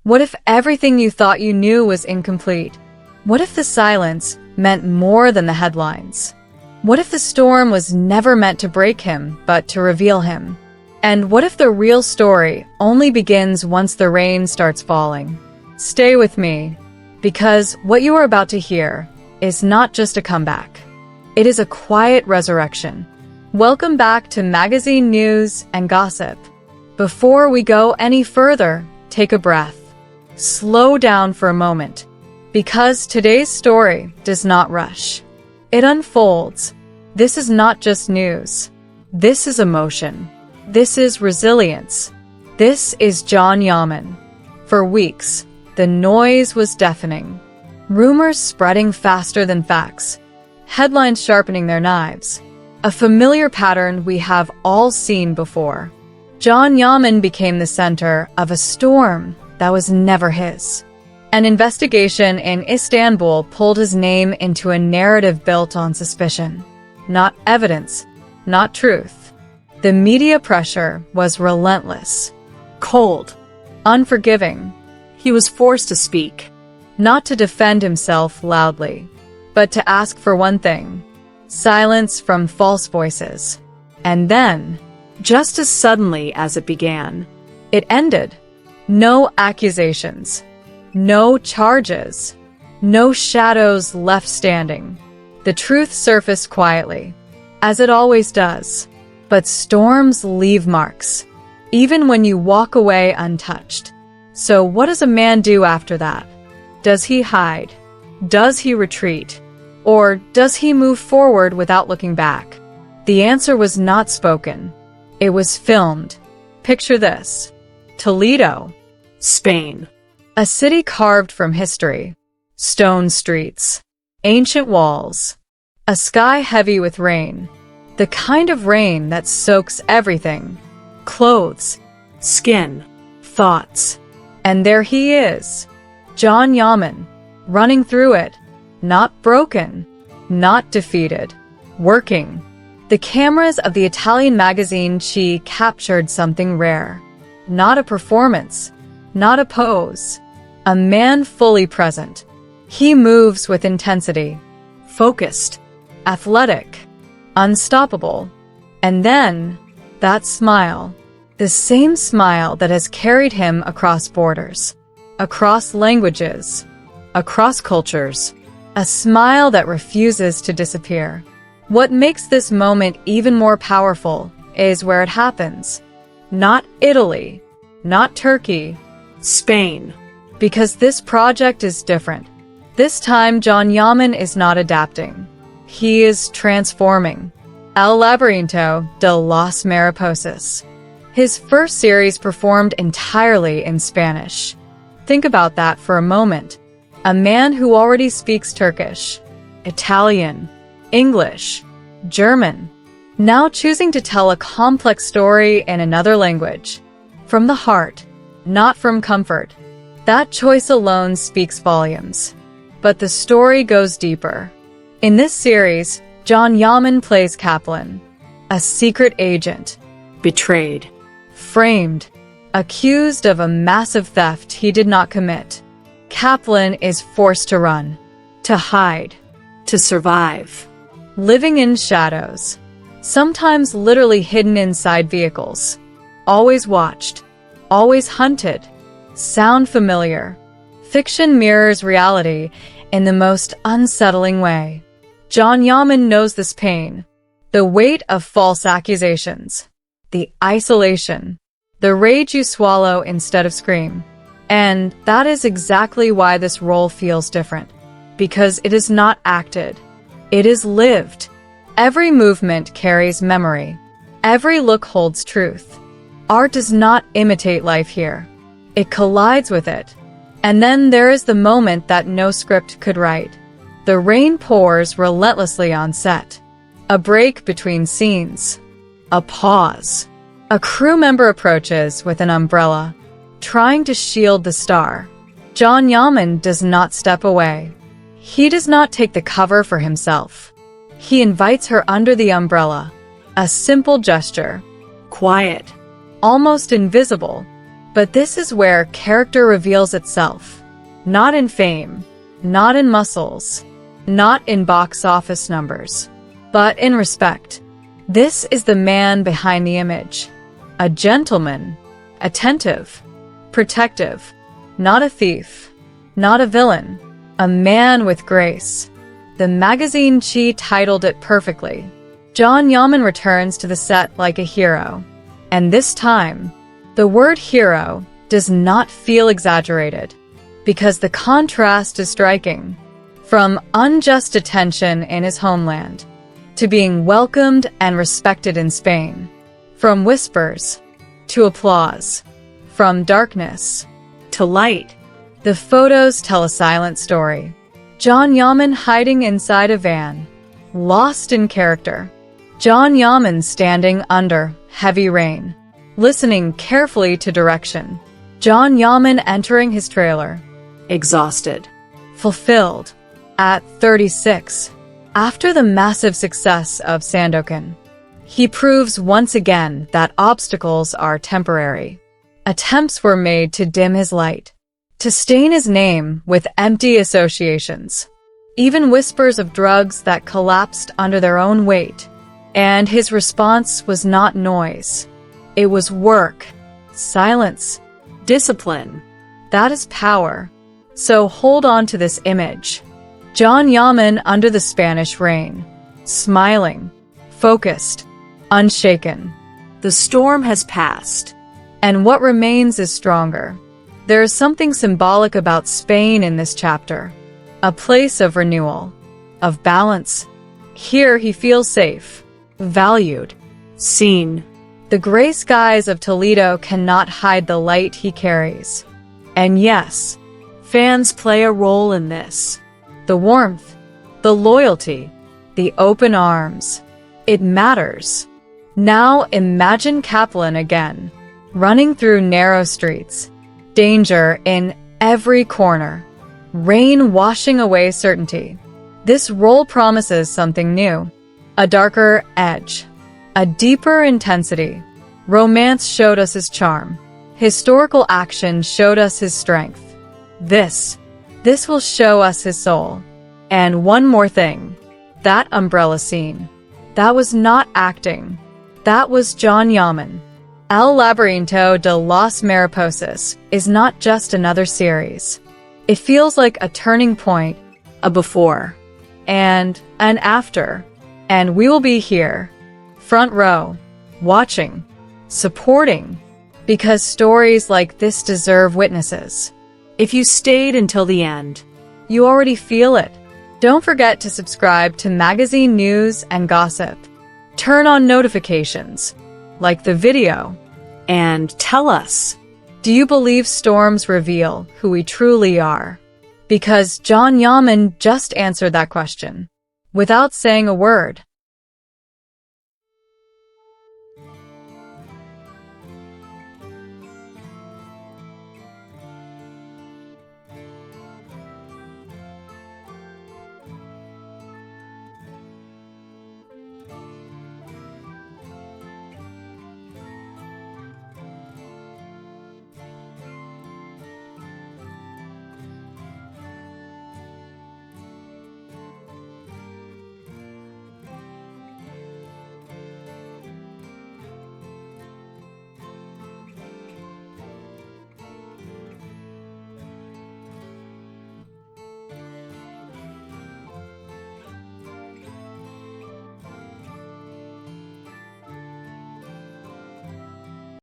What if everything you thought you knew was incomplete? What if the silence meant more than the headlines? What if the storm was never meant to break him, but to reveal him? And what if the real story only begins once the rain starts falling? Stay with me, because what you are about to hear is not just a comeback. It is a quiet resurrection. Welcome back to Magazine News and Gossip. Before we go any further, take a breath. Slow down for a moment, because today's story does not rush. It unfolds. This is not just news. This is emotion. This is resilience. This is John Yaman. For weeks, the noise was deafening. Rumors spreading faster than facts. Headlines sharpening their knives. A familiar pattern we have all seen before. John Yaman became the center of a storm that was never his. An investigation in Istanbul pulled his name into a narrative built on suspicion. Not evidence, not truth. The media pressure was relentless. Cold. Unforgiving. He was forced to speak. Not to defend himself loudly, but to ask for one thing: silence from false voices. And then, Just as suddenly as it began, it ended. No accusations. No charges. No shadows left standing. The truth surfaced quietly, as it always does. But storms leave marks, even when you walk away untouched. So what does a man do after that? Does he hide? Does he retreat? Or does he move forward without looking back? The answer was not spoken. It was filmed. Picture this: Toledo, Spain. a city carved from history. Stone streets, ancient walls, a sky heavy with rain. The kind of rain that soaks everything: clothes, Skin. thoughts. And there he is, John Yaman, running through it, not broken, not defeated, working. The cameras of the Italian magazine She captured something rare. Not a performance, not a pose. A man fully present. He moves with intensity, focused, athletic, unstoppable. And then, that smile. The same smile that has carried him across borders, across languages, across cultures. A smile that refuses to disappear. What makes this moment even more powerful is where it happens. Not Italy, not Turkey, Spain. because this project is different. This time, John Yaman is not adapting. He is transforming. El Laberinto de las Mariposas. His first series performed entirely in Spanish. Think about that for a moment. A man who already speaks Turkish, Italian, English, German, now choosing to tell a complex story in another language. From the heart, not from comfort. That choice alone speaks volumes. But the story goes deeper. In this series, John Yaman plays Kaplan, a secret agent, Betrayed. framed, accused of a massive theft he did not commit. Kaplan is forced to run, to hide, To survive. living in shadows, sometimes literally hidden inside vehicles. Always watched, always hunted. Sound familiar? Fiction mirrors reality in the most unsettling way. John Yaman knows this pain, the weight of false accusations, the isolation, the rage you swallow instead of scream. And that is exactly why this role feels different, because it is not acted, it is lived. Every movement carries memory. Every look holds truth. Art does not imitate life here. It collides with it. And then there is the moment that no script could write. The rain pours relentlessly on set. A break between scenes. A pause. A crew member approaches with an umbrella, trying to shield the star. John Yaman does not step away. He does not take the cover for himself. He invites her under the umbrella. A simple gesture. Quiet. Almost invisible. But this is where character reveals itself. Not in fame, not in muscles, not in box office numbers, but in respect. This is the man behind the image. A gentleman, attentive, protective, not a thief, not a villain, a man with grace. The magazine Chi titled it perfectly. John Yaman returns to the set like a hero. And this time, the word hero does not feel exaggerated, because the contrast is striking. From unjust attention in his homeland, to being welcomed and respected in Spain. From whispers to applause. From darkness To light. the photos tell a silent story. John Yaman hiding inside a van, lost in character. John Yaman standing under heavy rain, listening carefully to direction. John Yaman entering his trailer, Exhausted. fulfilled. At 36, after the massive success of Sandokan, he proves once again that obstacles are temporary. Attempts were made to dim his light, to stain his name with empty associations, even whispers of drugs that collapsed under their own weight. And his response was not noise. It was work, silence. Discipline. That is power. So hold on to this image. John Yaman under the Spanish rain, smiling, focused, unshaken. The storm has passed. And what remains is stronger. There is something symbolic about Spain in this chapter. A place of renewal, of balance. Here he feels safe, valued, Seen. The gray skies of Toledo cannot hide the light he carries. And yes, Fans play a role in this. the warmth, the loyalty, the open arms. It matters. Now imagine Kaplan again, running through narrow streets, danger in every corner, rain washing away certainty. This role promises something new, a darker edge, a deeper intensity. Romance showed us his charm. Historical action showed us his strength. This will show us his soul. And one more thing, that umbrella scene. That was not acting. That was John Yaman. El Laberinto de las Mariposas is not just another series. It feels like a turning point, A before. and an after. And we will be here, front row, watching, supporting, because stories like this deserve witnesses. If you stayed until the end. You already feel it. Don't forget to subscribe to magazine news and gossip. Turn on notifications, like the video. And tell us. Do you believe storms reveal who we truly are? Because John Yaman just answered that question, without saying a word.